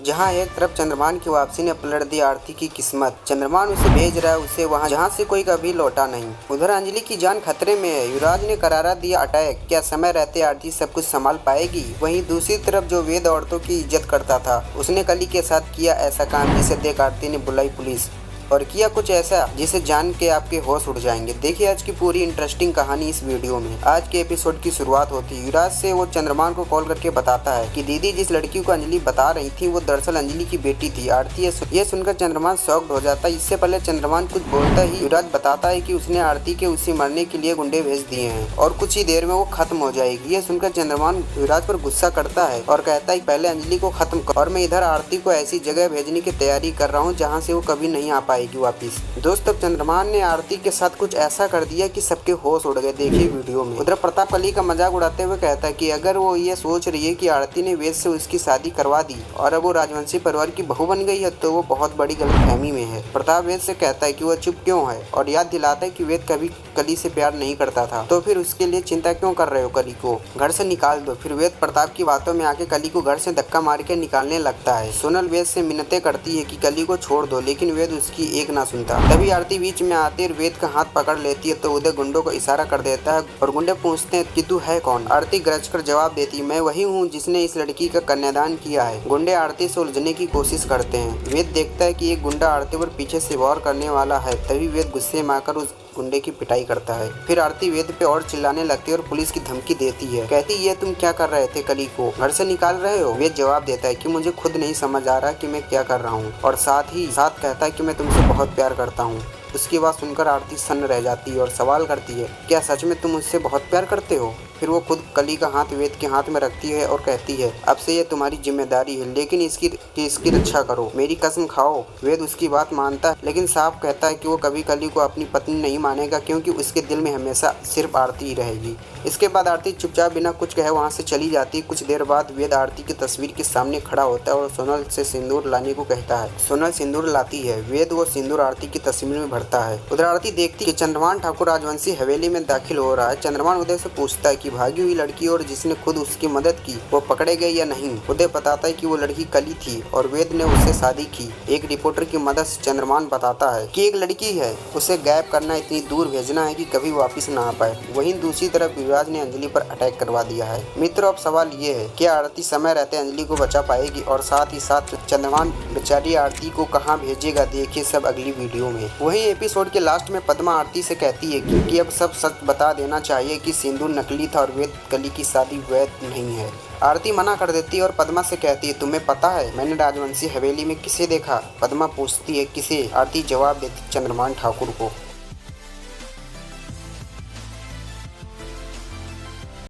जहां एक तरफ चंद्रमान की वापसी ने पलट दी आरती की किस्मत। चंद्रमान उसे भेज रहा है उसे वहां जहां से कोई कभी लौटा नहीं। उधर अंजलि की जान खतरे में है। युवराज ने करारा दिया अटैक। क्या समय रहते आरती सब कुछ संभाल पाएगी? वहीं दूसरी तरफ जो वेद औरतों की इज्जत करता था उसने कली के साथ किया ऐसा काम जिसे देख आरती ने बुलाई पुलिस और किया कुछ ऐसा जिसे जान के आपके होश उड़ जाएंगे। देखिए आज की पूरी इंटरेस्टिंग कहानी इस वीडियो में। आज के एपिसोड की शुरुआत होती है युवराज से। वो चंद्रमान को कॉल करके बताता है कि दीदी जिस लड़की को अंजलि बता रही थी वो दरअसल अंजलि की बेटी थी आरती। ये सुनकर चंद्रमान शॉक्ड हो जाता है। इससे पहले चंद्रमान कुछ बोलता ही युवराज बताता है कि उसने आरती के उसे मरने के लिए गुंडे भेज दिए हैं और कुछ ही देर में वो खत्म हो जाएगी। ये सुनकर चंद्रमान युवराज पर गुस्सा करता है और कहता है पहले अंजलि को खत्म कर और मैं इधर आरती को ऐसी जगह भेजने की तैयारी कर रहा हूँ जहाँ से वो कभी नहीं आ पाएगी वापिस। दोस्तों चंद्रमान ने आरती के साथ कुछ ऐसा कर दिया कि सबके होश उड़ गए। देखिए वीडियो में। उधर प्रताप कली का मजाक उड़ाते हुए कहता है कि अगर वो ये सोच रही है कि आरती ने वेद से उसकी शादी करवा दी और अब वो राजवंशी परिवार की बहू बन गई है तो वो बहुत बड़ी गलतफहमी में है। प्रताप वेद से कहता है कि वो चुप क्यों है और याद दिलाता है कि वेद कभी कली से प्यार नहीं करता था तो फिर उसके लिए चिंता क्यों कर रहे हो? कली को घर से निकाल दो। फिर वेद प्रताप की बातों में आके कली को घर से धक्का मार के निकालने लगता है। सोनल वेद से मिन्नतें करती है कि कली को छोड़ दो लेकिन वेद उसकी एक ना सुनता। तभी आरती बीच में आती है वेद का हाथ पकड़ लेती है तो उधर गुंडों को इशारा कर देता है और गुंडे पूछते हैं कि तू है कौन? आरती गरज कर जवाब देती है मैं वही हूँ जिसने इस लड़की का कन्यादान किया है। गुंडे आरती से उलझने की कोशिश करते हैं। वेद देखता है कि एक गुंडा आरती पर पीछे से वार करने वाला है। तभी वेद गुस्से में आकर उस गुंडे की पिटाई करता है। फिर आरती वेद पे और चिल्लाने लगती है और पुलिस की धमकी देती है। कहती ये तुम क्या कर रहे थे? कली को घर से निकाल रहे हो? वेद जवाब देता है कि मुझे खुद नहीं समझ आ रहा कि मैं क्या कर रहा हूँ और साथ ही साथ कहता है कि मैं तुमसे बहुत प्यार करता हूँ। उसकी बात सुनकर आरती सन्न रह जाती है और सवाल करती है क्या सच में तुम मुझसे बहुत प्यार करते हो? फिर वो खुद कली का हाथ वेद के हाथ में रखती है और कहती है अब से ये तुम्हारी जिम्मेदारी है लेकिन इसकी रक्षा करो, मेरी कसम खाओ। वेद उसकी बात मानता है लेकिन साफ कहता है कि वो कभी कली को अपनी पत्नी नहीं मानेगा क्योंकि उसके दिल में हमेशा सिर्फ आरती ही रहेगी। इसके बाद आरती चुपचाप बिना कुछ कहे वहाँ से चली जाती है। कुछ देर बाद वेद आरती की तस्वीर के सामने खड़ा होता है और सोनल से सिंदूर लाने को कहता है। सोनल सिंदूर लाती है। वेद वो सिंदूर आरती की तस्वीर में भरता है। उधर आरती देखती है कि चंद्रमान ठाकुर राजवंशी हवेली में दाखिल हो रहा है। चंद्रमान उदय से पूछता है कि भागी हुई लड़की और जिसने खुद उसकी मदद की वो पकड़े गए या नहीं। उदय बताता है कि वो लड़की कली थी और वेद ने उससे शादी की। एक रिपोर्टर की मदद से चंद्रमान बताता है कि एक लड़की है उसे गायब करना, इतनी दूर भेजना है कि कभी वापस ना आ पाए। वहीं दूसरी तरफ युवराज ने अंजलि पर अटैक करवा दिया है। मित्रों अब सवाल ये है क्या आरती समय रहते अंजलि को बचा पाएगी और साथ ही साथ चंद्रमान बेचारी आरती को कहाँ भेजेगा? देखिए सब अगली वीडियो में। वहीं एपिसोड के लास्ट में पद्मा आरती से कहती है कि अब सब सच बता देना चाहिए कि सिंदूर नकली था और वेद कली की शादी वैध नहीं है। आरती मना कर देती है और पद्मा से कहती है तुम्हें पता है मैंने राजवंशी हवेली में किसे देखा? पद्मा पूछती है किसे? आरती जवाब देती चंद्रमान ठाकुर को।